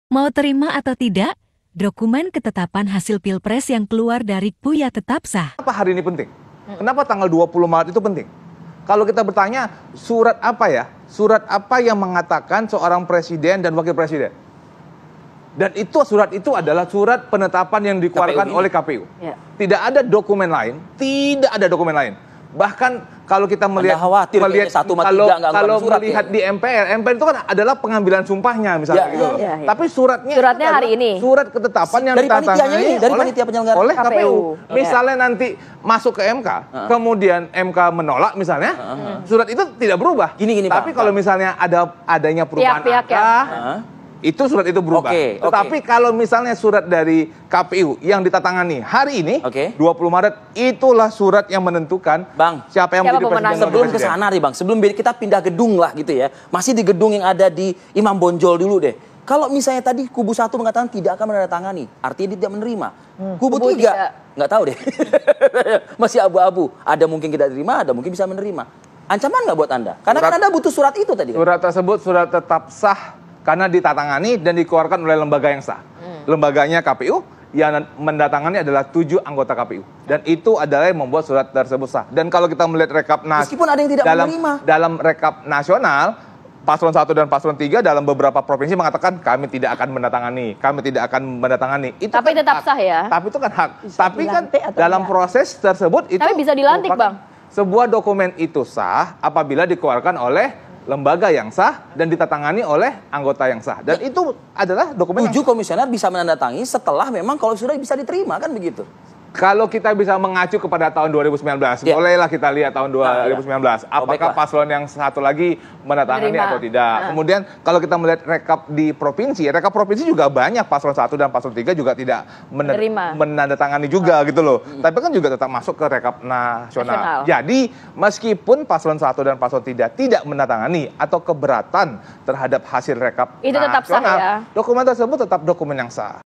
Mau terima atau tidak, dokumen ketetapan hasil Pilpres yang keluar dari KPU ya tetap sah. Kenapa hari ini penting? Kenapa tanggal 20 Maret itu penting? Kalau kita bertanya, surat apa ya? Surat apa yang mengatakan seorang presiden dan wakil presiden? Dan itu surat itu adalah surat penetapan yang dikeluarkan oleh KPU. Ya. Tidak ada dokumen lain, tidak ada dokumen lain. Bahkan kalau kita melihat kalau melihat di MPR itu kan adalah pengambilan sumpahnya misalnya gitu. Tapi suratnya hari ini. Surat ketetapan yang ditandatangani dari panitia penyelenggara oleh KPU. Misalnya nanti masuk ke MK, kemudian MK menolak misalnya, surat itu tidak berubah. Tapi kalau misalnya adanya perubahan angka, itu surat itu berubah. Tetapi kalau misalnya surat dari KPU yang ditandatangani hari ini, 20 Maret, itulah surat yang menentukan siapa yang menjadi presiden. Sebelum ke sana nih Bang, sebelum kita pindah gedung lah gitu ya. Masih di gedung yang ada di Imam Bonjol dulu deh. Kalau misalnya tadi kubu 1 mengatakan tidak akan menandatangani, artinya dia tidak menerima. Kubu 3 nggak tahu deh. Masih abu-abu. Ada mungkin tidak terima, ada mungkin bisa menerima. Ancaman nggak buat Anda? Karena kan Anda butuh surat itu tadi. Surat tersebut surat tetap sah karena ditandatangani dan dikeluarkan oleh lembaga yang sah. Lembaganya KPU, yang mendatangani adalah 7 anggota KPU. Dan itu adalah yang membuat surat tersebut sah. Dan kalau kita melihat rekap meskipun ada yang tidak menerima. Dalam rekap nasional, Paslon 1 dan Paslon 3 dalam beberapa provinsi mengatakan kami tidak akan mendatangani, kami tidak akan mendatangani. Itu tapi kan tetap hak. sah ya? Tapi itu kan hak. Tapi kan dalam proses tersebut itu... Tapi bisa dilantik Bang? Sebuah dokumen itu sah apabila dikeluarkan oleh lembaga yang sah dan ditandatangani oleh anggota yang sah. Dan itu adalah dokumen 7 komisioner bisa menandatangani setelah memang kalau sudah bisa diterima, kan begitu. Kalau kita bisa mengacu kepada tahun 2019, bolehlah kita lihat tahun 2019. Apakah paslon yang satu lagi menandatangani atau tidak. Kemudian kalau kita melihat rekap provinsi juga banyak paslon 1 dan paslon 3 juga tidak menandatangani juga gitu loh. Tapi kan juga tetap masuk ke rekap nasional. Jadi meskipun paslon 1 dan paslon 3 tidak menandatangani atau keberatan terhadap hasil rekap itu nasional, tetap sah ya? Dokumen tersebut tetap dokumen yang sah.